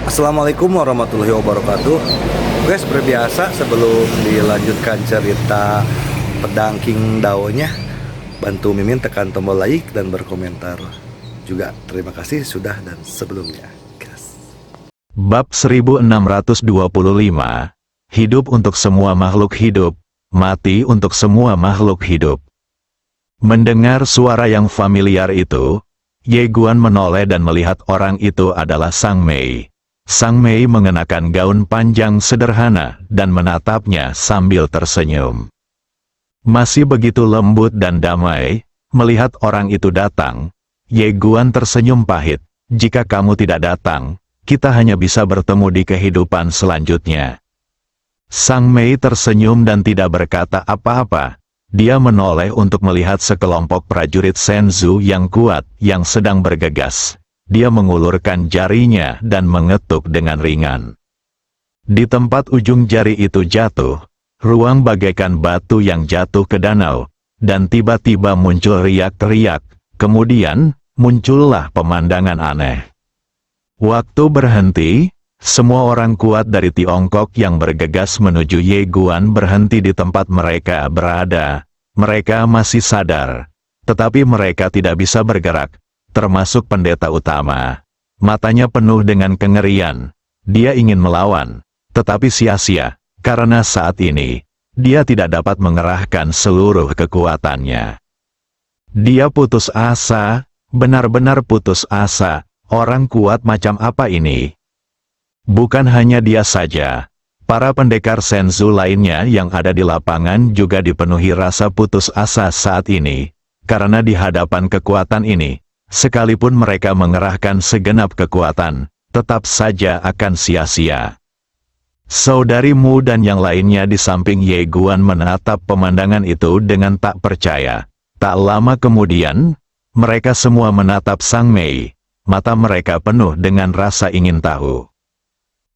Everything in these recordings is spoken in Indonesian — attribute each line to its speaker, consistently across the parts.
Speaker 1: Assalamualaikum warahmatullahi wabarakatuh. Oke, seperti biasa sebelum dilanjutkan cerita pedang King Dao-nya, bantu Mimin tekan tombol like dan berkomentar. Juga terima kasih sudah dan sebelumnya. Gas.
Speaker 2: Bab 1625. Hidup untuk semua makhluk hidup, mati untuk semua makhluk hidup. Mendengar suara yang familiar itu, Ye Guan menoleh dan melihat orang itu adalah Sang Mei. Sang Mei mengenakan gaun panjang sederhana dan menatapnya sambil tersenyum. Masih begitu lembut dan damai, melihat orang itu datang, Ye Guan tersenyum pahit. Jika kamu tidak datang, kita hanya bisa bertemu di kehidupan selanjutnya. Sang Mei tersenyum dan tidak berkata apa-apa. Dia menoleh untuk melihat sekelompok prajurit Senzu yang kuat yang sedang bergegas. Dia mengulurkan jarinya dan mengetuk dengan ringan. Di tempat ujung jari itu jatuh, ruang bagaikan batu yang jatuh ke danau, dan tiba-tiba muncul riak-riak, kemudian muncullah pemandangan aneh. Waktu berhenti, semua orang kuat dari Tiongkok yang bergegas menuju Ye Guan berhenti di tempat mereka berada. Mereka masih sadar, tetapi mereka tidak bisa bergerak. Termasuk pendeta utama. Matanya penuh dengan kengerian. Dia ingin melawan, tetapi sia-sia, karena saat ini, dia tidak dapat mengerahkan seluruh kekuatannya. Dia putus asa, benar-benar putus asa. Orang kuat macam apa ini? Bukan hanya dia saja. Para pendekar Senzu lainnya yang ada di lapangan juga dipenuhi rasa putus asa saat ini, karena di hadapan kekuatan ini, sekalipun mereka mengerahkan segenap kekuatan, tetap saja akan sia-sia. Saudari Mu dan yang lainnya di samping Ye Guan menatap pemandangan itu dengan tak percaya. Tak lama kemudian, mereka semua menatap Sang Mei. Mata mereka penuh dengan rasa ingin tahu.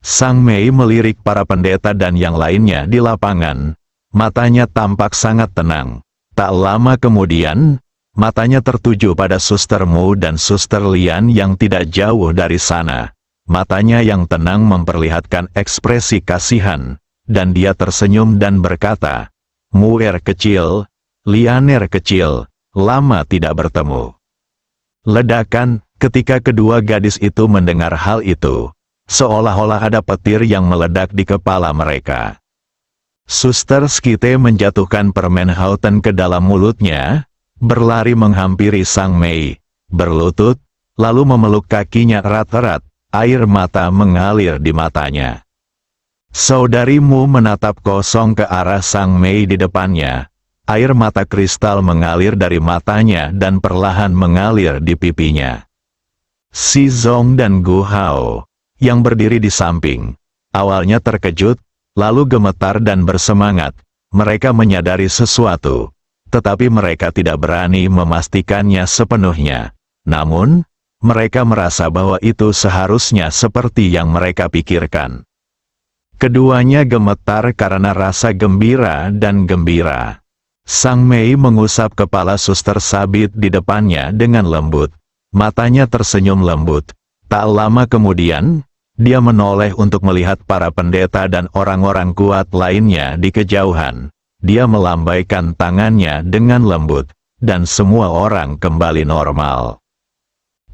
Speaker 2: Sang Mei melirik para pendeta dan yang lainnya di lapangan. Matanya tampak sangat tenang. Tak lama kemudian, matanya tertuju pada Suster Mu dan Suster Lian yang tidak jauh dari sana. Matanya yang tenang memperlihatkan ekspresi kasihan, dan dia tersenyum dan berkata, "Mu kecil, Lian kecil, lama tidak bertemu." Ledakan, ketika kedua gadis itu mendengar hal itu, seolah-olah ada petir yang meledak di kepala mereka. Suster Skite menjatuhkan permen Hauten ke dalam mulutnya, berlari menghampiri Sang Mei, berlutut, lalu memeluk kakinya erat-erat, air mata mengalir di matanya. Saudarimu menatap kosong ke arah Sang Mei di depannya, air mata kristal mengalir dari matanya dan perlahan mengalir di pipinya. Si Zong dan Gu Hao, yang berdiri di samping, awalnya terkejut, lalu gemetar dan bersemangat, mereka menyadari sesuatu. Tetapi mereka tidak berani memastikannya sepenuhnya. Namun, mereka merasa bahwa itu seharusnya seperti yang mereka pikirkan. Keduanya gemetar karena rasa gembira dan gembira. Sang Mei mengusap kepala Suster Sabit di depannya dengan lembut. Matanya tersenyum lembut. Tak lama kemudian, dia menoleh untuk melihat para pendeta dan orang-orang kuat lainnya di kejauhan. Dia melambaikan tangannya dengan lembut, dan semua orang kembali normal.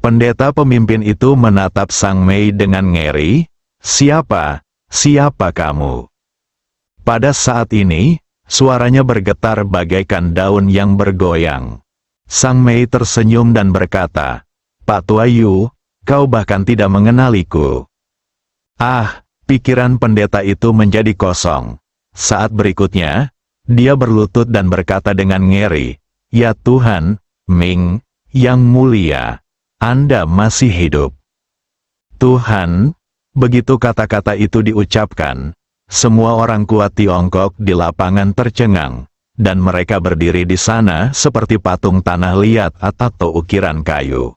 Speaker 2: Pendeta pemimpin itu menatap Sang Mei dengan ngeri. Siapa kamu?" Pada saat ini, suaranya bergetar bagaikan daun yang bergoyang. Sang Mei tersenyum dan berkata, "Pak Tuayu, kau bahkan tidak mengenaliku." Pikiran pendeta itu menjadi kosong. Saat berikutnya, dia berlutut dan berkata dengan ngeri, "Ya Tuhan, Ming, yang mulia, Anda masih hidup." "Tuhan," begitu kata-kata itu diucapkan, semua orang kuat Tiongkok di lapangan tercengang, dan mereka berdiri di sana seperti patung tanah liat atau ukiran kayu.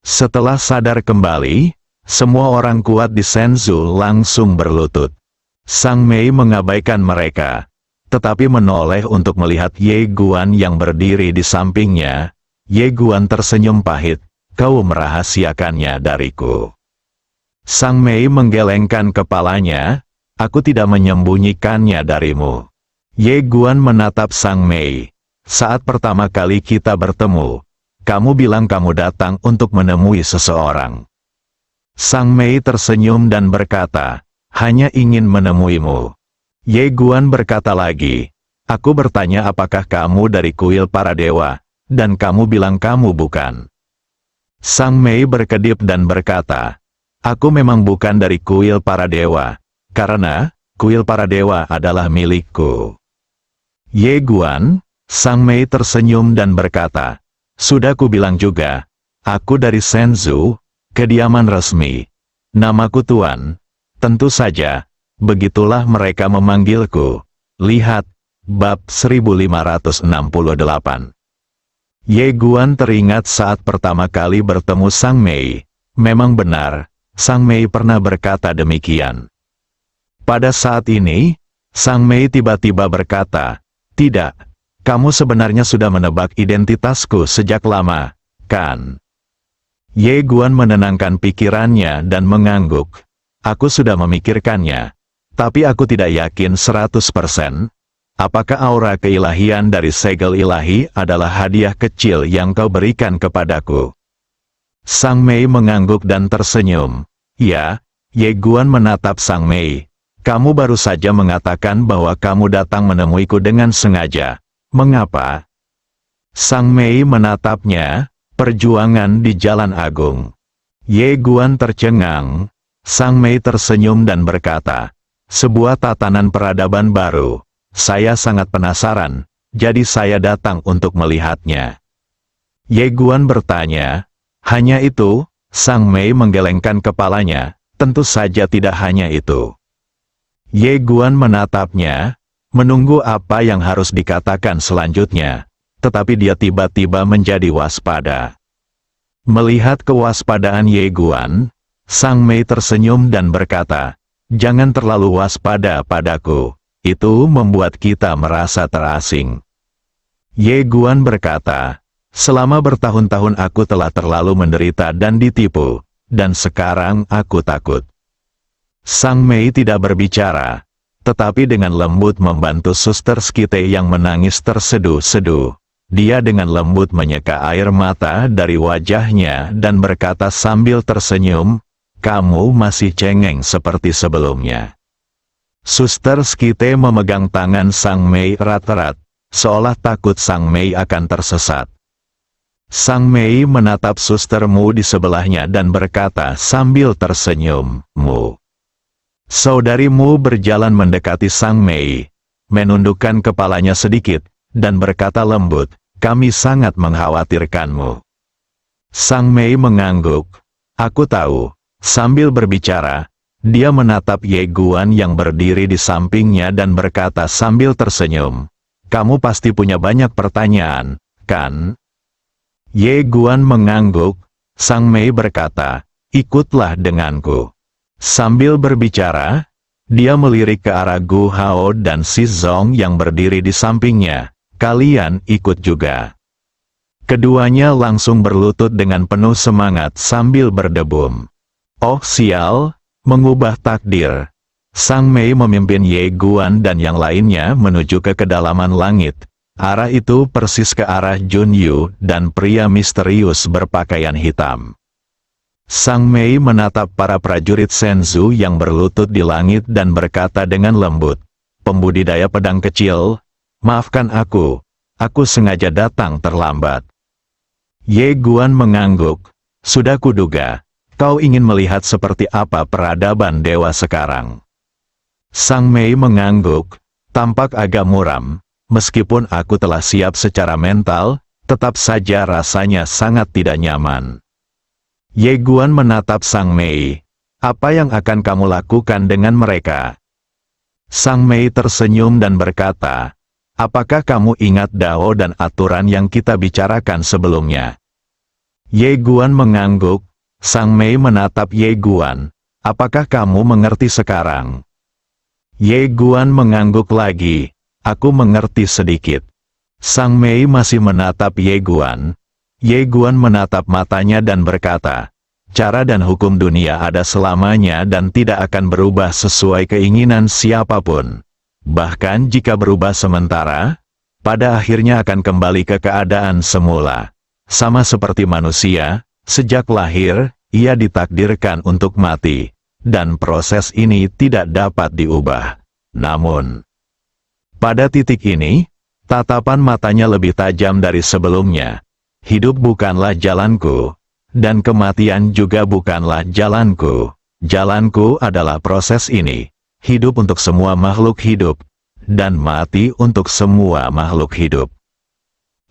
Speaker 2: Setelah sadar kembali, semua orang kuat di Senzu langsung berlutut. Sang Mei mengabaikan mereka, tetapi menoleh untuk melihat Ye Guan yang berdiri di sampingnya. Ye Guan tersenyum pahit, "Kau merahasiakannya dariku." Sang Mei menggelengkan kepalanya, aku tidak menyembunyikannya darimu. Ye Guan menatap Sang Mei. Saat pertama kali kita bertemu, kamu bilang kamu datang untuk menemui seseorang. Sang Mei tersenyum dan berkata, hanya ingin menemuimu. Ye Guan berkata lagi, aku bertanya apakah kamu dari kuil para dewa, dan kamu bilang kamu bukan. Sang Mei berkedip dan berkata, aku memang bukan dari kuil para dewa, karena kuil para dewa adalah milikku. Ye Guan, Sang Mei tersenyum dan berkata, sudah ku bilang juga, aku dari Shenzhou, kediaman resmi. Namaku Tuan. Tentu saja, begitulah mereka memanggilku. Lihat, bab 1568. Ye Guan teringat saat pertama kali bertemu Sang Mei. Memang benar, Sang Mei pernah berkata demikian. Pada saat ini, Sang Mei tiba-tiba berkata, tidak, kamu sebenarnya sudah menebak identitasku sejak lama, kan? Ye Guan menenangkan pikirannya dan mengangguk. Aku sudah memikirkannya, tapi aku tidak yakin 100%. Apakah aura keilahian dari segel ilahi adalah hadiah kecil yang kau berikan kepadaku? Sang Mei mengangguk dan tersenyum. Ya, Ye Guan menatap Sang Mei. Kamu baru saja mengatakan bahwa kamu datang menemuiku dengan sengaja. Mengapa? Sang Mei menatapnya. Perjuangan di Jalan Agung. Ye Guan tercengang. Sang Mei tersenyum dan berkata, sebuah tatanan peradaban baru. Saya sangat penasaran, jadi saya datang untuk melihatnya. Ye Guan bertanya, hanya itu? Sang Mei menggelengkan kepalanya, tentu saja tidak hanya itu. Ye Guan menatapnya, menunggu apa yang harus dikatakan selanjutnya. Tetapi dia tiba-tiba menjadi waspada. Melihat kewaspadaan Ye Guan, Sang Mei tersenyum dan berkata, jangan terlalu waspada padaku, itu membuat kita merasa terasing. Ye Guan berkata, selama bertahun-tahun aku telah terlalu menderita dan ditipu, dan sekarang aku takut. Sang Mei tidak berbicara, tetapi dengan lembut membantu suster Skite yang menangis terseduh-seduh. Dia dengan lembut menyeka air mata dari wajahnya dan berkata sambil tersenyum, kamu masih cengeng seperti sebelumnya. Suster Skite memegang tangan Sang Mei erat-erat, seolah takut Sang Mei akan tersesat. Sang Mei menatap sustermu di sebelahnya dan berkata sambil tersenyum, mu. Saudarimu berjalan mendekati Sang Mei, menundukkan kepalanya sedikit, dan berkata lembut, kami sangat mengkhawatirkanmu. Sang Mei mengangguk, aku tahu. Sambil berbicara, dia menatap Ye Guan yang berdiri di sampingnya dan berkata sambil tersenyum, kamu pasti punya banyak pertanyaan, kan? Ye Guan mengangguk. Sang Mei berkata, ikutlah denganku. Sambil berbicara, dia melirik ke arah Gu Hao dan Si Zong yang berdiri di sampingnya. Kalian ikut juga. Keduanya langsung berlutut dengan penuh semangat sambil berdebum. Oh sial, mengubah takdir. Sang Mei memimpin Ye Guan dan yang lainnya menuju ke kedalaman langit. Arah itu persis ke arah Jun Yu dan pria misterius berpakaian hitam. Sang Mei menatap para prajurit Shenzhou yang berlutut di langit dan berkata dengan lembut, pembudidaya pedang kecil, maafkan aku sengaja datang terlambat. Ye Guan mengangguk, sudah kuduga, kau ingin melihat seperti apa peradaban dewa sekarang. Sang Mei mengangguk, tampak agak muram, meskipun aku telah siap secara mental, tetap saja rasanya sangat tidak nyaman. Ye Guan menatap Sang Mei, apa yang akan kamu lakukan dengan mereka? Sang Mei tersenyum dan berkata, apakah kamu ingat dao dan aturan yang kita bicarakan sebelumnya? Ye Guan mengangguk. Sang Mei menatap Ye Guan. Apakah kamu mengerti sekarang? Ye Guan mengangguk lagi. Aku mengerti sedikit. Sang Mei masih menatap Ye Guan. Ye Guan menatap matanya dan berkata, cara dan hukum dunia ada selamanya dan tidak akan berubah sesuai keinginan siapapun. Bahkan jika berubah sementara, pada akhirnya akan kembali ke keadaan semula. Sama seperti manusia, sejak lahir, ia ditakdirkan untuk mati, dan proses ini tidak dapat diubah. Namun, pada titik ini, tatapan matanya lebih tajam dari sebelumnya. Hidup bukanlah jalanku, dan kematian juga bukanlah jalanku. Jalanku adalah proses ini. Hidup untuk semua makhluk hidup, dan mati untuk semua makhluk hidup.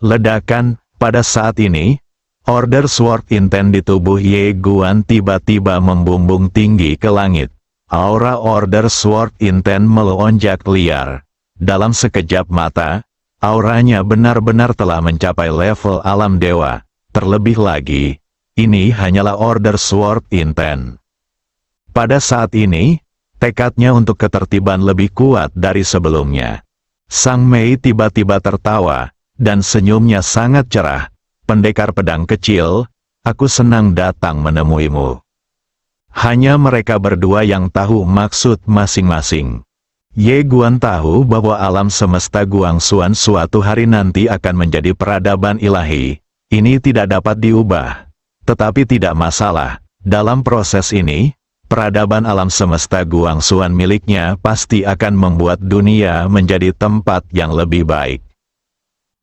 Speaker 2: Ledakan, pada saat ini, order Sword Intent di tubuh Ye Guan tiba-tiba membumbung tinggi ke langit. Aura order Sword Intent melonjak liar. Dalam sekejap mata, auranya benar-benar telah mencapai level alam dewa. Terlebih lagi, ini hanyalah order Sword Intent. Pada saat ini, tekadnya untuk ketertiban lebih kuat dari sebelumnya. Sang Mei tiba-tiba tertawa, dan senyumnya sangat cerah. Pendekar pedang kecil, aku senang datang menemuimu. Hanya mereka berdua yang tahu maksud masing-masing. Ye Guan tahu bahwa alam semesta Guangxuan suatu hari nanti akan menjadi peradaban ilahi. Ini tidak dapat diubah. Tetapi tidak masalah, dalam proses ini, peradaban alam semesta Guangxuan miliknya pasti akan membuat dunia menjadi tempat yang lebih baik.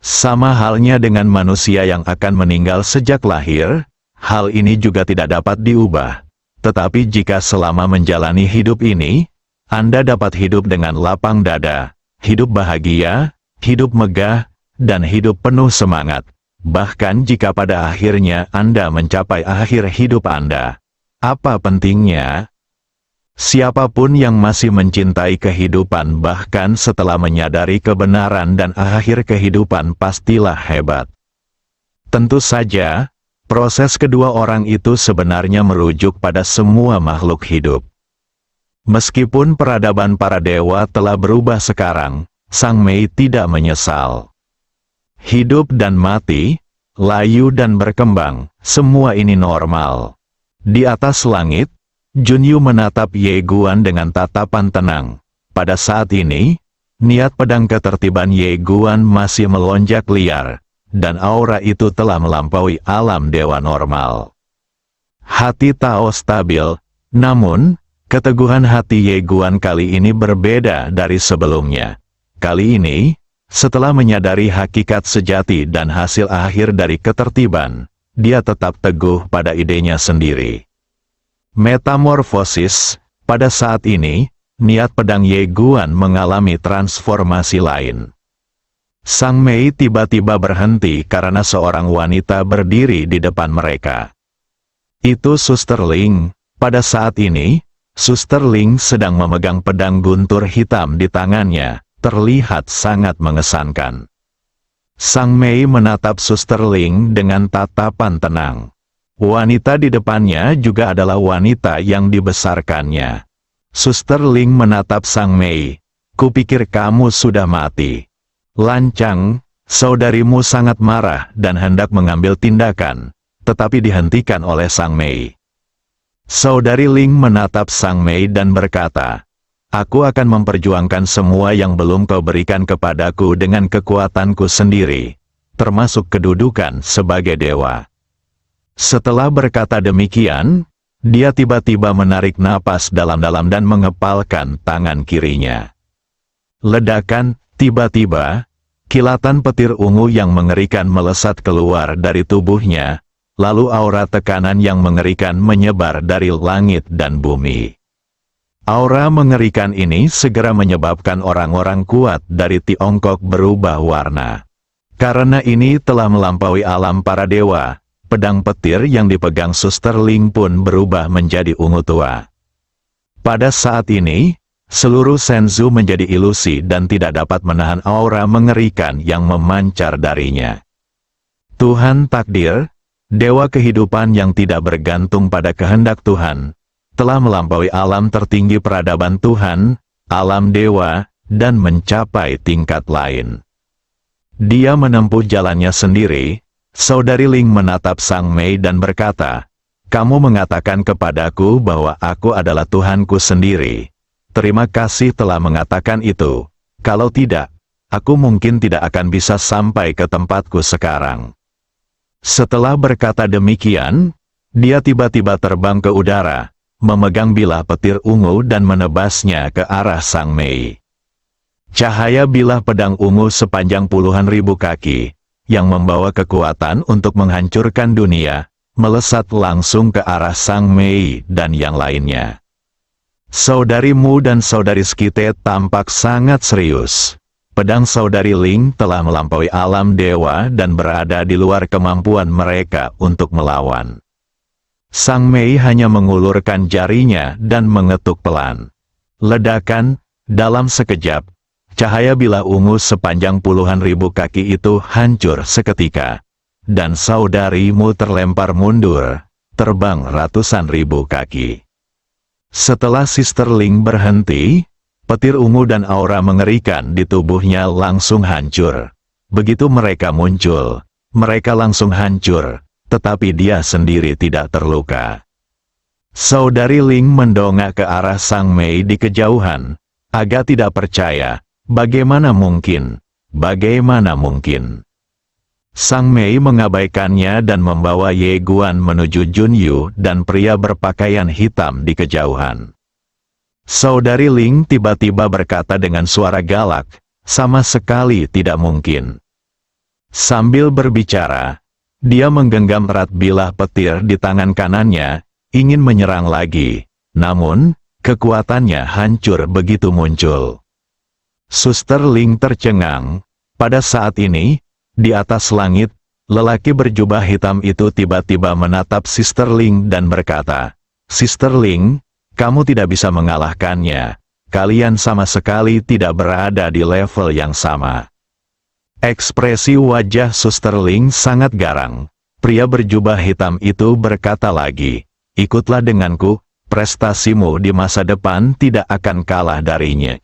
Speaker 2: Sama halnya dengan manusia yang akan meninggal sejak lahir, hal ini juga tidak dapat diubah. Tetapi jika selama menjalani hidup ini, Anda dapat hidup dengan lapang dada, hidup bahagia, hidup megah, dan hidup penuh semangat. Bahkan jika pada akhirnya Anda mencapai akhir hidup Anda, apa pentingnya? Siapapun yang masih mencintai kehidupan bahkan setelah menyadari kebenaran dan akhir kehidupan pastilah hebat. Tentu saja, proses kedua orang itu sebenarnya merujuk pada semua makhluk hidup. Meskipun peradaban para dewa telah berubah sekarang, Sang Mei tidak menyesal. Hidup dan mati, layu dan berkembang, semua ini normal. Di atas langit, Junyu menatap Ye Guan dengan tatapan tenang. Pada saat ini, niat pedang ketertiban Ye Guan masih melonjak liar, dan aura itu telah melampaui alam dewa normal. Hati Tao stabil, namun, keteguhan hati Ye Guan kali ini berbeda dari sebelumnya. Kali ini, setelah menyadari hakikat sejati dan hasil akhir dari ketertiban, dia tetap teguh pada idenya sendiri. Metamorfosis, pada saat ini, niat pedang Ye Guan mengalami transformasi lain. Sang Mei tiba-tiba berhenti karena seorang wanita berdiri di depan mereka. Itu Suster Ling. Pada saat ini, Suster Ling sedang memegang pedang guntur hitam di tangannya, terlihat sangat mengesankan. Sang Mei menatap Suster Ling dengan tatapan tenang. Wanita di depannya juga adalah wanita yang dibesarkannya. Suster Ling menatap Sang Mei. Kupikir kamu sudah mati. Lancang, saudarimu sangat marah dan hendak mengambil tindakan, tetapi dihentikan oleh Sang Mei. Saudari Ling menatap Sang Mei dan berkata, aku akan memperjuangkan semua yang belum kau berikan kepadaku dengan kekuatanku sendiri, termasuk kedudukan sebagai dewa. Setelah berkata demikian, dia tiba-tiba menarik napas dalam-dalam dan mengepalkan tangan kirinya. Ledakan, tiba-tiba, kilatan petir ungu yang mengerikan melesat keluar dari tubuhnya, lalu aura tekanan yang mengerikan menyebar dari langit dan bumi. Aura mengerikan ini segera menyebabkan orang-orang kuat dari Tiongkok berubah warna. Karena ini telah melampaui alam para dewa, pedang petir yang dipegang Suster Ling pun berubah menjadi ungu tua. Pada saat ini, seluruh senzu menjadi ilusi dan tidak dapat menahan aura mengerikan yang memancar darinya. Tuhan takdir, dewa kehidupan yang tidak bergantung pada kehendak Tuhan, telah melampaui alam tertinggi peradaban Tuhan, alam dewa, dan mencapai tingkat lain. Dia menempuh jalannya sendiri. Saudari Ling menatap Sang Mei dan berkata, Kamu mengatakan kepadaku bahwa aku adalah Tuhanku sendiri. Terima kasih telah mengatakan itu. Kalau tidak, aku mungkin tidak akan bisa sampai ke tempatku sekarang." Setelah berkata demikian, dia tiba-tiba terbang ke udara, memegang bilah petir ungu dan menebasnya ke arah Sang Mei. Cahaya bilah pedang ungu sepanjang puluhan ribu kaki, yang membawa kekuatan untuk menghancurkan dunia, melesat langsung ke arah Sang Mei dan yang lainnya. Saudari Mu dan saudari Skite tampak sangat serius. Pedang saudari Ling telah melampaui alam dewa dan berada di luar kemampuan mereka untuk melawan. Sang Mei hanya mengulurkan jarinya dan mengetuk pelan. Ledakan, dalam sekejap, cahaya bilah ungu sepanjang puluhan ribu kaki itu hancur seketika. Dan saudarimu terlempar mundur, terbang ratusan ribu kaki. Setelah Sister Ling berhenti, petir ungu dan aura mengerikan di tubuhnya langsung hancur. Begitu mereka muncul, mereka langsung hancur, tetapi dia sendiri tidak terluka. Saudari Ling mendongak ke arah Sang Mei di kejauhan, agak tidak percaya, bagaimana mungkin, bagaimana mungkin. Sang Mei mengabaikannya dan membawa Ye Guan menuju Jun Yu dan pria berpakaian hitam di kejauhan. Saudari Ling tiba-tiba berkata dengan suara galak, "Sama sekali tidak mungkin." Sambil berbicara, dia menggenggam erat bilah petir di tangan kanannya, ingin menyerang lagi. Namun, kekuatannya hancur begitu muncul. Suster Ling tercengang. Pada saat ini, di atas langit, lelaki berjubah hitam itu tiba-tiba menatap Sister Ling dan berkata, "Sister Ling, kamu tidak bisa mengalahkannya. Kalian sama sekali tidak berada di level yang sama." Ekspresi wajah Suster Ling sangat garang. Pria berjubah hitam itu berkata lagi, "Ikutlah denganku, prestasimu di masa depan tidak akan kalah darinya."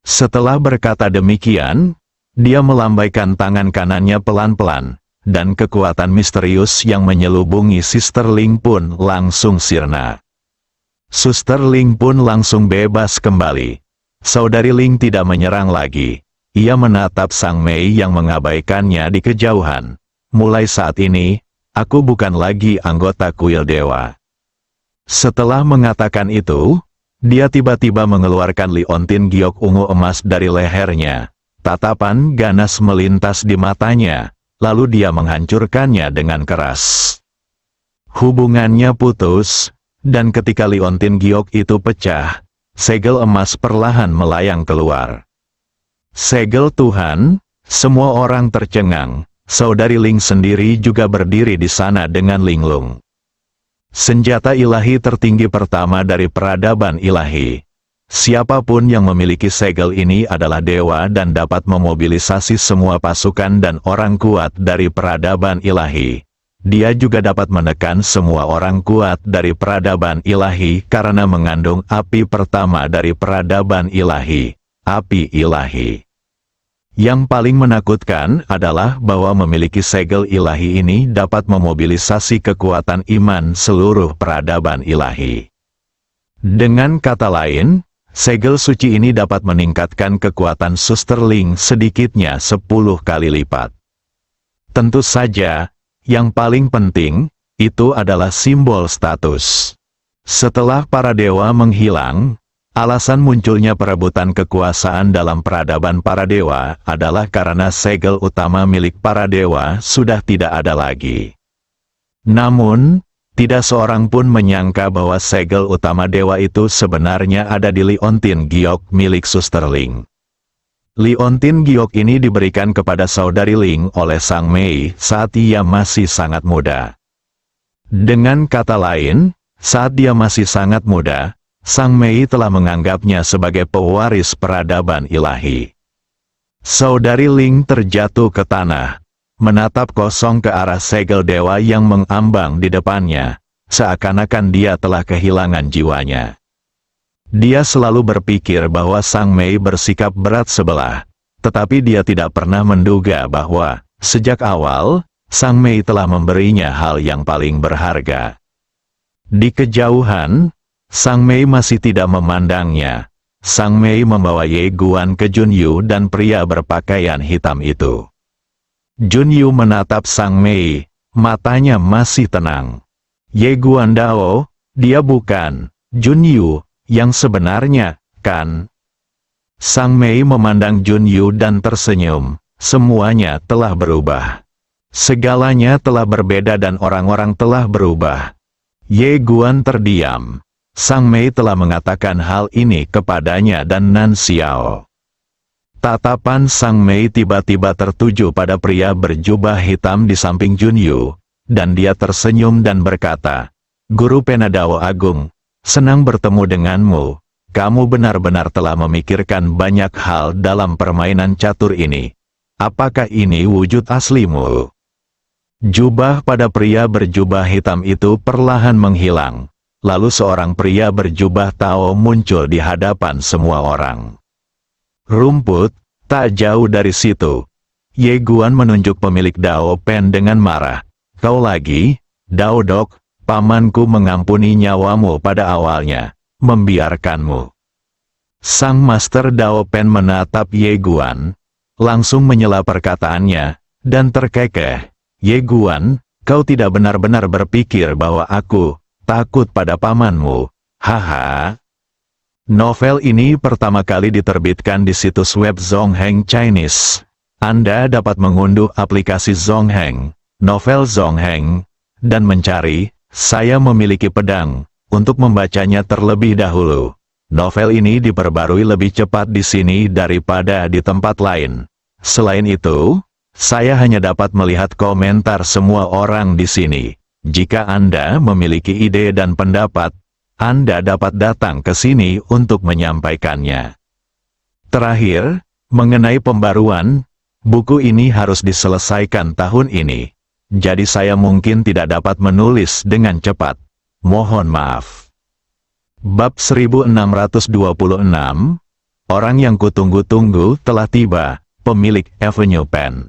Speaker 2: Setelah berkata demikian, dia melambaikan tangan kanannya pelan-pelan, dan kekuatan misterius yang menyelubungi Sister Ling pun langsung sirna. Suster Ling pun langsung bebas kembali. Saudari Ling tidak menyerang lagi. Ia menatap Sang Mei yang mengabaikannya di kejauhan. "Mulai saat ini, aku bukan lagi anggota kuil dewa." Setelah mengatakan itu, dia tiba-tiba mengeluarkan liontin giok ungu emas dari lehernya. Tatapan ganas melintas di matanya, lalu dia menghancurkannya dengan keras. Hubungannya putus, dan ketika liontin giok itu pecah, segel emas perlahan melayang keluar. Segel Tuhan, semua orang tercengang. Saudari Ling sendiri juga berdiri di sana dengan linglung. Senjata ilahi tertinggi pertama dari peradaban ilahi. Siapapun yang memiliki segel ini adalah dewa dan dapat memobilisasi semua pasukan dan orang kuat dari peradaban ilahi. Dia juga dapat menekan semua orang kuat dari peradaban ilahi karena mengandung api pertama dari peradaban ilahi, api ilahi. Yang paling menakutkan adalah bahwa memiliki segel ilahi ini dapat memobilisasi kekuatan iman seluruh peradaban ilahi. Dengan kata lain, segel suci ini dapat meningkatkan kekuatan Suster Ling sedikitnya 10 kali lipat. Tentu saja, yang paling penting, itu adalah simbol status. Setelah para dewa menghilang, alasan munculnya perebutan kekuasaan dalam peradaban para dewa adalah karena segel utama milik para dewa sudah tidak ada lagi. Namun, tidak seorang pun menyangka bahwa segel utama dewa itu sebenarnya ada di liontin giok milik Suster Ling. Liontin giok ini diberikan kepada saudari Ling oleh Sang Mei saat ia masih sangat muda. Dengan kata lain, saat dia masih sangat muda, Sang Mei telah menganggapnya sebagai pewaris peradaban ilahi. Saudari Ling terjatuh ke tanah, menatap kosong ke arah segel dewa yang mengambang di depannya, seakan-akan dia telah kehilangan jiwanya. Dia selalu berpikir bahwa Sang Mei bersikap berat sebelah, tetapi dia tidak pernah menduga bahwa, sejak awal, Sang Mei telah memberinya hal yang paling berharga. Di kejauhan, Sang Mei masih tidak memandangnya. Sang Mei membawa Ye Guan ke Junyu dan pria berpakaian hitam itu. Junyu menatap Sang Mei, matanya masih tenang. Ye Guan Dao, dia bukan Junyu yang sebenarnya, kan? Sang Mei memandang Junyu dan tersenyum. Semuanya telah berubah. Segalanya telah berbeda dan orang-orang telah berubah. Ye Guan terdiam. Sang Mei telah mengatakan hal ini kepadanya dan Nan Xiao. Tatapan Sang Mei tiba-tiba tertuju pada pria berjubah hitam di samping Junyu, dan dia tersenyum dan berkata, "Guru Penadao Agung, senang bertemu denganmu. Kamu benar-benar telah memikirkan banyak hal dalam permainan catur ini. Apakah ini wujud aslimu?" Jubah pada pria berjubah hitam itu perlahan menghilang. Lalu seorang pria berjubah Tao muncul di hadapan semua orang. Rumput, tak jauh dari situ. Ye Guan menunjuk pemilik Dao Pen dengan marah. "Kau lagi, Dao Dok, pamanku mengampuni nyawamu pada awalnya, membiarkanmu." Sang Master Dao Pen menatap Ye Guan, langsung menyela perkataannya, dan terkekeh. "Ye Guan, kau tidak benar-benar berpikir bahwa aku takut pada pamanmu, haha." Novel ini pertama kali diterbitkan di situs web Zongheng Chinese. Anda dapat mengunduh aplikasi Zongheng, novel Zongheng, dan mencari "Saya Memiliki Pedang" untuk membacanya terlebih dahulu. Novel ini diperbarui lebih cepat di sini daripada di tempat lain. Selain itu, saya hanya dapat melihat komentar semua orang di sini. Jika Anda memiliki ide dan pendapat, Anda dapat datang ke sini untuk menyampaikannya. Terakhir, mengenai pembaruan, buku ini harus diselesaikan tahun ini. Jadi saya mungkin tidak dapat menulis dengan cepat. Mohon maaf. Bab 1626, orang yang kutunggu-tunggu telah tiba, pemilik Avenue Pen.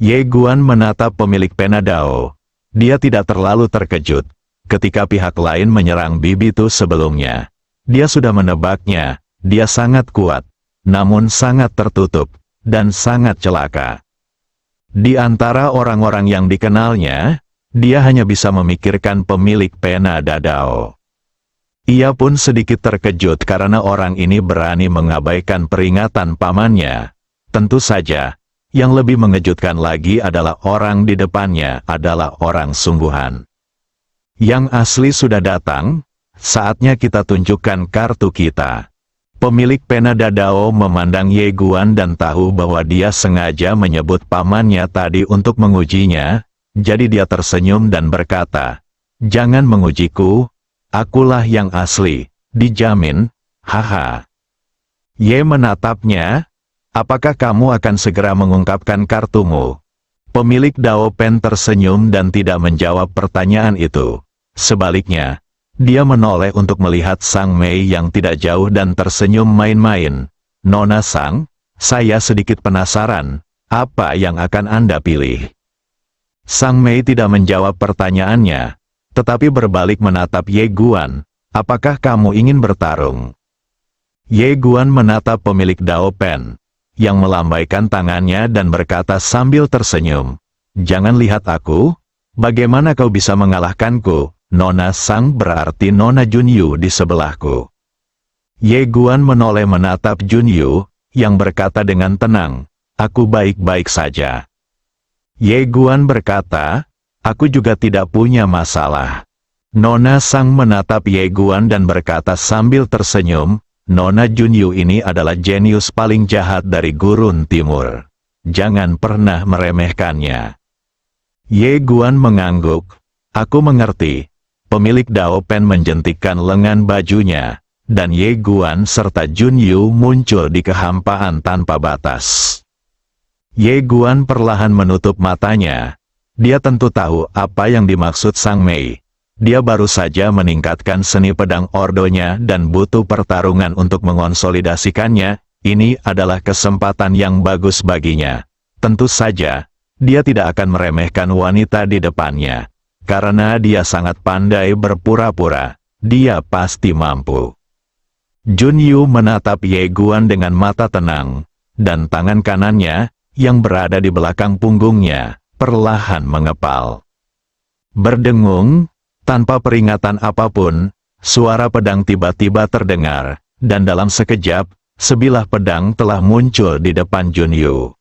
Speaker 2: Ye Guan menatap pemilik Penadao. Dia tidak terlalu terkejut ketika pihak lain menyerang Bibitu sebelumnya. Dia sudah menebaknya, dia sangat kuat, namun sangat tertutup, dan sangat celaka. Di antara orang-orang yang dikenalnya, dia hanya bisa memikirkan pemilik Penadao. Ia pun sedikit terkejut karena orang ini berani mengabaikan peringatan pamannya. Tentu saja, yang lebih mengejutkan lagi adalah orang di depannya adalah orang sungguhan. Yang asli sudah datang, saatnya kita tunjukkan kartu kita. Pemilik Penadao memandang Ye Guan dan tahu bahwa dia sengaja menyebut pamannya tadi untuk mengujinya, jadi dia tersenyum dan berkata, "Jangan mengujiku, akulah yang asli, dijamin, haha." Ye menatapnya, "Apakah kamu akan segera mengungkapkan kartumu?" Pemilik Dao Pen tersenyum dan tidak menjawab pertanyaan itu. Sebaliknya, dia menoleh untuk melihat Sang Mei yang tidak jauh dan tersenyum main-main. "Nona Sang, saya sedikit penasaran, apa yang akan Anda pilih?" Sang Mei tidak menjawab pertanyaannya, tetapi berbalik menatap Ye Guan. "Apakah kamu ingin bertarung?" Ye Guan menatap pemilik Dao Pen, yang melambaikan tangannya dan berkata sambil tersenyum, "Jangan lihat aku, bagaimana kau bisa mengalahkanku? Nona Sang berarti Nona Junyu di sebelahku." Ye Guan menoleh menatap Junyu, yang berkata dengan tenang, "Aku baik-baik saja." Ye Guan berkata, "Aku juga tidak punya masalah." Nona Sang menatap Ye Guan dan berkata sambil tersenyum, "Nona Junyu ini adalah jenius paling jahat dari Gurun Timur. Jangan pernah meremehkannya." Ye Guan mengangguk, "Aku mengerti." Pemilik Dao Pen menjentikkan lengan bajunya, dan Ye Guan serta Junyu muncul di kehampaan tanpa batas. Ye Guan perlahan menutup matanya. Dia tentu tahu apa yang dimaksud Sang Mei. Dia baru saja meningkatkan seni pedang ordonya dan butuh pertarungan untuk mengonsolidasikannya. Ini adalah kesempatan yang bagus baginya. Tentu saja, dia tidak akan meremehkan wanita di depannya. karena dia sangat pandai berpura-pura. Dia pasti mampu. Junyu menatap Ye Guan dengan mata tenang, dan tangan kanannya, yang berada di belakang punggungnya, perlahan mengepal. Berdengung, tanpa peringatan apapun, suara pedang tiba-tiba terdengar, dan dalam sekejap, sebilah pedang telah muncul di depan Junyu.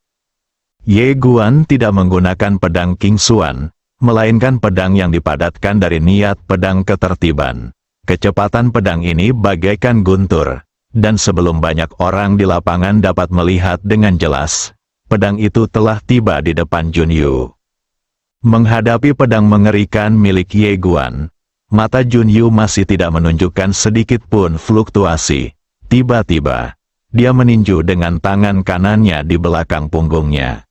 Speaker 2: Ye Guan tidak menggunakan pedang King Xuan, melainkan pedang yang dipadatkan dari niat pedang ketertiban. Kecepatan pedang ini bagaikan guntur, dan sebelum banyak orang di lapangan dapat melihat dengan jelas, pedang itu telah tiba di depan Junyu. Menghadapi pedang mengerikan milik Ye Guan, mata Junyu masih tidak menunjukkan sedikit pun fluktuasi. Tiba-tiba, dia meninju dengan tangan kanannya di belakang punggungnya.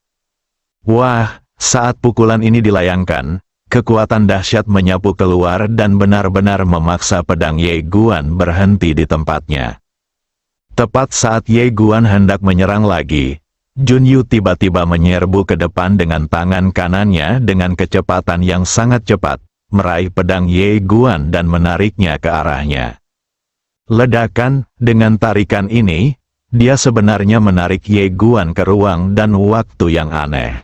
Speaker 2: Wah, saat pukulan ini dilayangkan, kekuatan dahsyat menyapu keluar dan benar-benar memaksa pedang Ye Guan berhenti di tempatnya. Tepat saat Ye Guan hendak menyerang lagi, Junyu tiba-tiba menyerbu ke depan dengan tangan kanannya dengan kecepatan yang sangat cepat, meraih pedang Ye Guan dan menariknya ke arahnya. Ledakan, dengan tarikan ini, dia sebenarnya menarik Ye Guan ke ruang dan waktu yang aneh.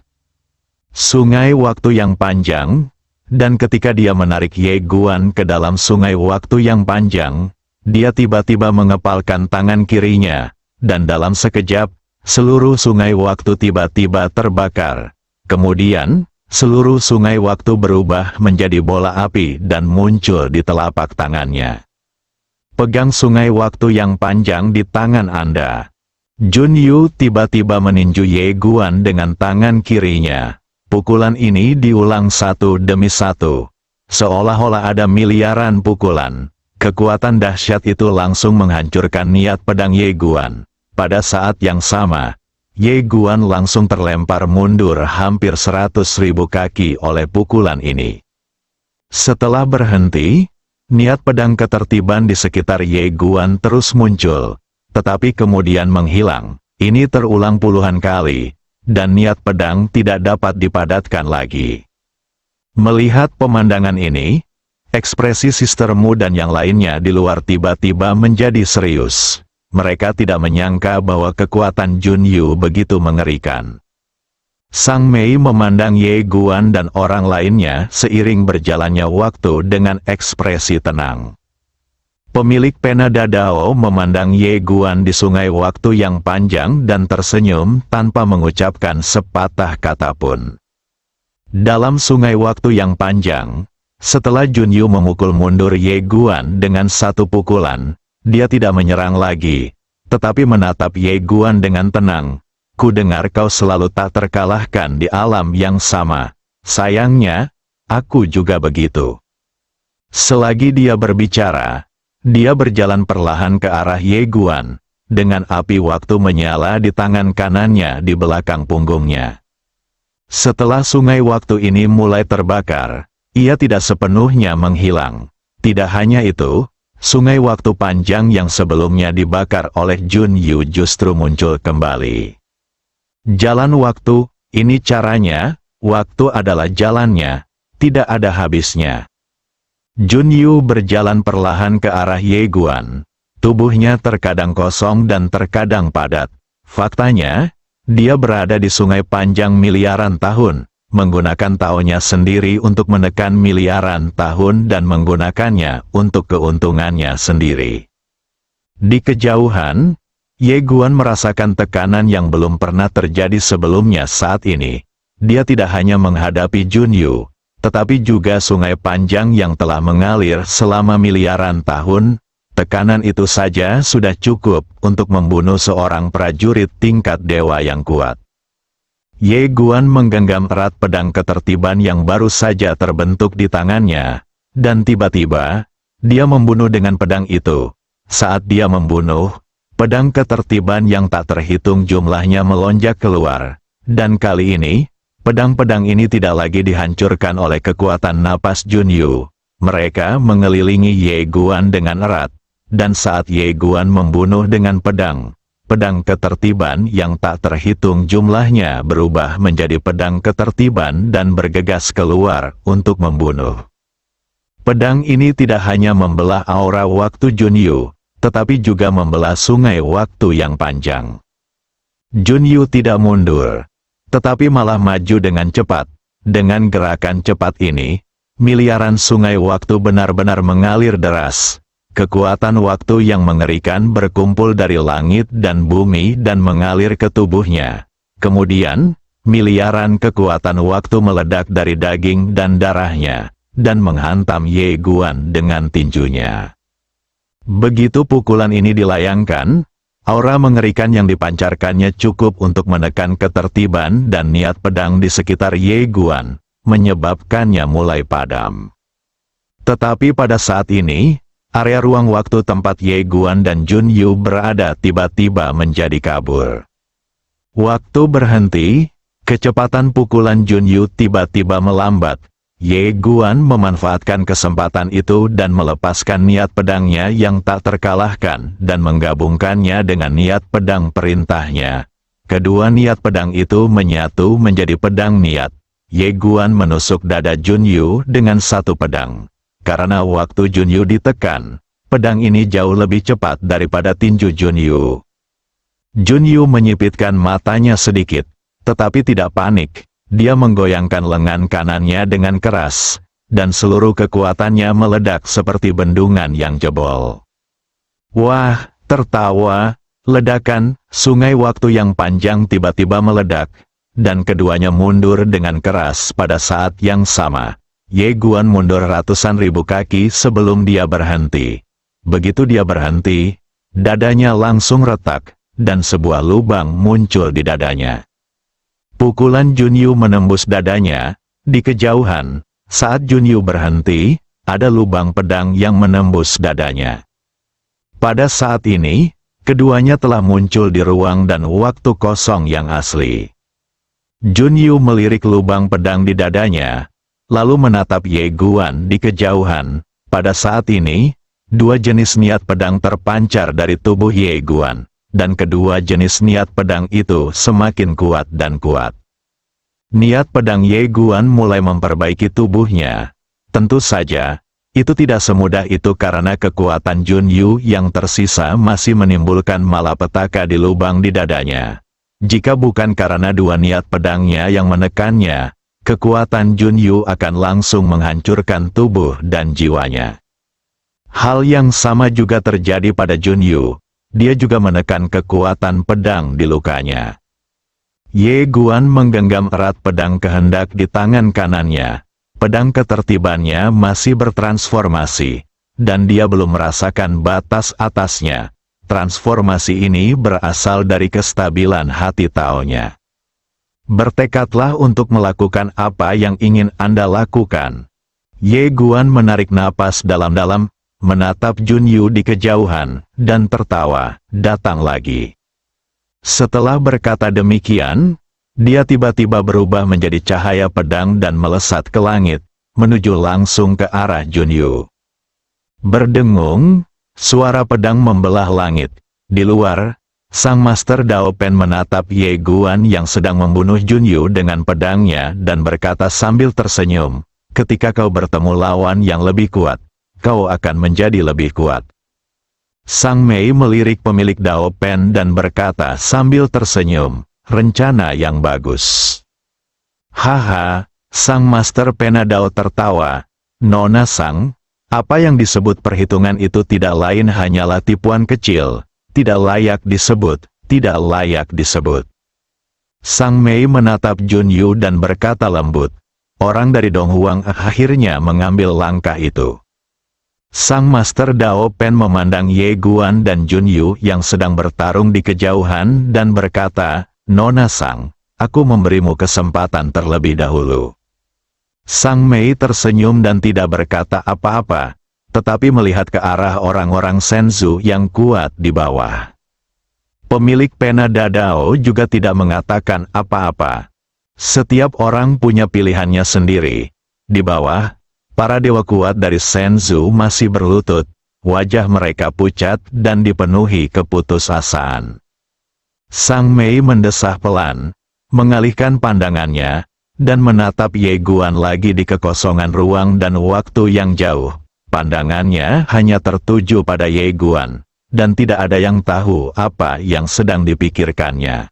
Speaker 2: Sungai waktu yang panjang, dan ketika dia menarik Ye Guan ke dalam sungai waktu yang panjang, dia tiba-tiba mengepalkan tangan kirinya, dan dalam sekejap, seluruh sungai waktu tiba-tiba terbakar. Kemudian, seluruh sungai waktu berubah menjadi bola api dan muncul di telapak tangannya. Pegang sungai waktu yang panjang di tangan Anda. Junyu tiba-tiba meninju Ye Guan dengan tangan kirinya. Pukulan ini diulang satu demi satu. Seolah-olah ada miliaran pukulan. Kekuatan dahsyat itu langsung menghancurkan niat pedang Ye Guan. Pada saat yang sama, Ye Guan langsung terlempar mundur hampir 100.000 kaki oleh pukulan ini. Setelah berhenti, niat pedang ketertiban di sekitar Ye Guan terus muncul, tetapi kemudian menghilang. Ini terulang puluhan kali, dan niat pedang tidak dapat dipadatkan lagi. Melihat pemandangan ini, ekspresi sistermu dan yang lainnya di luar tiba-tiba menjadi serius. Mereka tidak menyangka bahwa kekuatan Junyu begitu mengerikan. Sang Mei memandang Ye Guan dan orang lainnya seiring berjalannya waktu dengan ekspresi tenang. Pemilik pena Dadao memandang Ye Guan di sungai waktu yang panjang dan tersenyum tanpa mengucapkan sepatah kata pun. Dalam sungai waktu yang panjang, setelah Junyu memukul mundur Ye Guan dengan satu pukulan, dia tidak menyerang lagi, tetapi menatap Ye Guan dengan tenang. Ku dengar kau selalu tak terkalahkan di alam yang sama. Sayangnya, aku juga begitu. Selagi dia berbicara, dia berjalan perlahan ke arah Ye Guan, dengan api waktu menyala di tangan kanannya di belakang punggungnya. Setelah sungai waktu ini mulai terbakar, ia tidak sepenuhnya menghilang. Tidak hanya itu, sungai waktu panjang yang sebelumnya dibakar oleh Junyu justru muncul kembali. Jalan waktu, ini caranya, waktu adalah jalannya, tidak ada habisnya. Junyu berjalan perlahan ke arah Ye Guan. Tubuhnya terkadang kosong dan terkadang padat. Faktanya, dia berada di sungai panjang miliaran tahun, menggunakan taonya sendiri untuk menekan miliaran tahun dan menggunakannya untuk keuntungannya sendiri. Di kejauhan, Ye Guan merasakan tekanan yang belum pernah terjadi sebelumnya saat ini. Dia tidak hanya menghadapi Junyu, tetapi juga sungai panjang yang telah mengalir selama miliaran tahun. Tekanan itu saja sudah cukup untuk membunuh seorang prajurit tingkat dewa yang kuat. Ye Guan menggenggam erat pedang ketertiban yang baru saja terbentuk di tangannya, dan tiba-tiba, dia membunuh dengan pedang itu. Saat dia membunuh, pedang ketertiban yang tak terhitung jumlahnya melonjak keluar, dan kali ini, pedang-pedang ini tidak lagi dihancurkan oleh kekuatan napas Junyu. Mereka mengelilingi Ye Guan dengan erat, dan saat Ye Guan membunuh dengan pedang, pedang ketertiban yang tak terhitung jumlahnya berubah menjadi pedang ketertiban dan bergegas keluar untuk membunuh. Pedang ini tidak hanya membelah aura waktu Junyu, tetapi juga membelah sungai waktu yang panjang. Junyu tidak mundur, tetapi malah maju dengan cepat. Dengan gerakan cepat ini, miliaran sungai waktu benar-benar mengalir deras. Kekuatan waktu yang mengerikan berkumpul dari langit dan bumi dan mengalir ke tubuhnya. Kemudian, miliaran kekuatan waktu meledak dari daging dan darahnya, dan menghantam Ye Guan dengan tinjunya. Begitu pukulan ini dilayangkan, aura mengerikan yang dipancarkannya cukup untuk menekan ketertiban dan niat pedang di sekitar Ye Guan, menyebabkannya mulai padam. Tetapi pada saat ini, area ruang waktu tempat Ye Guan dan Junyu berada tiba-tiba menjadi kabur. Waktu berhenti, kecepatan pukulan Junyu tiba-tiba melambat. Ye Guan memanfaatkan kesempatan itu dan melepaskan niat pedangnya yang tak terkalahkan dan menggabungkannya dengan niat pedang perintahnya. Kedua niat pedang itu menyatu menjadi pedang niat. Ye Guan menusuk dada Junyu dengan satu pedang. Karena waktu Junyu ditekan, pedang ini jauh lebih cepat daripada tinju Junyu. Junyu menyipitkan matanya sedikit, tetapi tidak panik. Dia menggoyangkan lengan kanannya dengan keras, dan seluruh kekuatannya meledak seperti bendungan yang jebol. Wah, tertawa, ledakan, sungai waktu yang panjang tiba-tiba meledak, dan keduanya mundur dengan keras pada saat yang sama. Ye Guan mundur ratusan ribu kaki sebelum dia berhenti. Begitu dia berhenti, dadanya langsung retak, dan sebuah lubang muncul di dadanya. Pukulan Junyu menembus dadanya. Di kejauhan, saat Junyu berhenti, ada lubang pedang yang menembus dadanya. Pada saat ini, keduanya telah muncul di ruang dan waktu kosong yang asli. Junyu melirik lubang pedang di dadanya, lalu menatap Ye Guan di kejauhan. Pada saat ini, dua jenis niat pedang terpancar dari tubuh Ye Guan. Dan kedua jenis niat pedang itu semakin kuat dan kuat. Niat pedang Ye Guan mulai memperbaiki tubuhnya. Tentu saja, itu tidak semudah itu karena kekuatan Junyu yang tersisa masih menimbulkan malapetaka di lubang di dadanya. Jika bukan karena dua niat pedangnya yang menekannya, kekuatan Junyu akan langsung menghancurkan tubuh dan jiwanya. Hal yang sama juga terjadi pada Junyu. Dia juga menekan kekuatan pedang di lukanya. Ye Guan menggenggam erat pedang kehendak di tangan kanannya. Pedang ketertibannya masih bertransformasi, dan dia belum merasakan batas atasnya. Transformasi ini berasal dari kestabilan hati taonya. Bertekadlah untuk melakukan apa yang ingin Anda lakukan. Ye Guan menarik napas dalam-dalam, menatap Junyu di kejauhan, dan tertawa, datang lagi. Setelah berkata demikian, dia tiba-tiba berubah menjadi cahaya pedang dan melesat ke langit, menuju langsung ke arah Junyu. Berdengung, suara pedang membelah langit. Di luar, sang Master Dao Pen menatap Ye Guan yang sedang membunuh Junyu dengan pedangnya dan berkata sambil tersenyum, "Ketika kau bertemu lawan yang lebih kuat, kau akan menjadi lebih kuat." Sang Mei melirik pemilik Dao Pen dan berkata sambil tersenyum, "Rencana yang bagus." Haha, sang Master Pena Dao tertawa. "Nona Sang, apa yang disebut perhitungan itu tidak lain hanyalah tipuan kecil, tidak layak disebut, tidak layak disebut." Sang Mei menatap Junyu dan berkata lembut, "Orang dari Donghuang akhirnya mengambil langkah itu." Sang Master Dao Pen memandang Ye Guan dan Junyu yang sedang bertarung di kejauhan dan berkata, "Nona Sang, aku memberimu kesempatan terlebih dahulu." Sang Mei tersenyum dan tidak berkata apa-apa, tetapi melihat ke arah orang-orang Senzu yang kuat di bawah. Pemilik pena Dadao juga tidak mengatakan apa-apa. Setiap orang punya pilihannya sendiri. Di bawah, para dewa kuat dari Senzu masih berlutut, wajah mereka pucat dan dipenuhi keputusasaan. Sang Mei mendesah pelan, mengalihkan pandangannya, dan menatap Ye Guan lagi di kekosongan ruang dan waktu yang jauh. Pandangannya hanya tertuju pada Ye Guan, dan tidak ada yang tahu apa yang sedang dipikirkannya.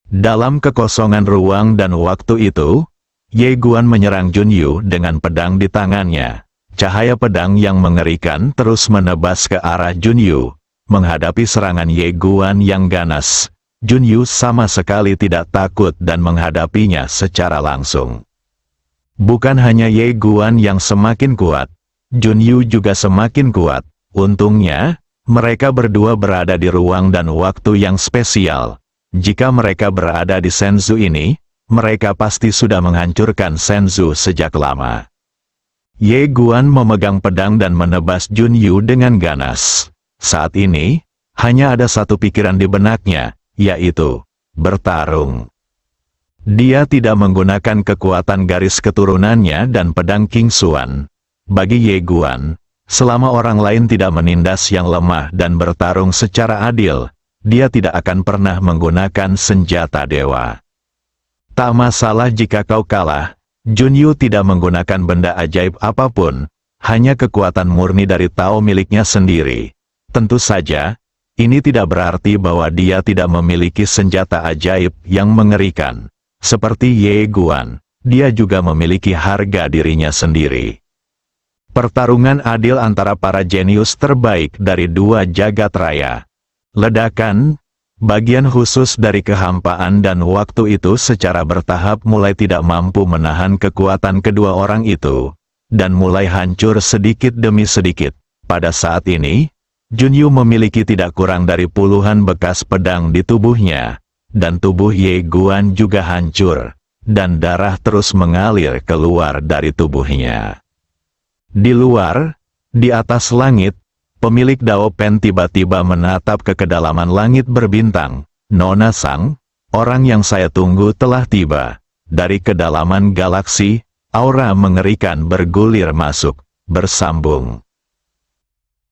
Speaker 2: Dalam kekosongan ruang dan waktu itu, Ye Guan menyerang Junyu dengan pedang di tangannya. Cahaya pedang yang mengerikan terus menebas ke arah Junyu. Menghadapi serangan Ye Guan yang ganas, Junyu sama sekali tidak takut dan menghadapinya secara langsung. Bukan hanya Ye Guan yang semakin kuat, Junyu juga semakin kuat. Untungnya, mereka berdua berada di ruang dan waktu yang spesial. Jika mereka berada di Senzu ini, mereka pasti sudah menghancurkan Senzu sejak lama. Ye Guan memegang pedang dan menebas Junyu dengan ganas. Saat ini, hanya ada satu pikiran di benaknya, yaitu bertarung. Dia tidak menggunakan kekuatan garis keturunannya dan pedang King Xuan. Bagi Ye Guan, selama orang lain tidak menindas yang lemah dan bertarung secara adil, dia tidak akan pernah menggunakan senjata dewa. Tak masalah jika kau kalah, Junyu tidak menggunakan benda ajaib apapun, hanya kekuatan murni dari Tao miliknya sendiri. Tentu saja, ini tidak berarti bahwa dia tidak memiliki senjata ajaib yang mengerikan. Seperti Ye Guan, dia juga memiliki harga dirinya sendiri. Pertarungan adil antara para jenius terbaik dari dua jagat raya. Ledakan, bagian khusus dari kehampaan dan waktu itu secara bertahap mulai tidak mampu menahan kekuatan kedua orang itu, dan mulai hancur sedikit demi sedikit. Pada saat ini, Junyu memiliki tidak kurang dari puluhan bekas pedang di tubuhnya, dan tubuh Ye Guan juga hancur, dan darah terus mengalir keluar dari tubuhnya. Di luar, di atas langit, pemilik Dao Pen tiba-tiba menatap ke kedalaman langit berbintang. Nona Sang, orang yang saya tunggu telah tiba. Dari kedalaman galaksi, aura mengerikan bergulir masuk, bersambung.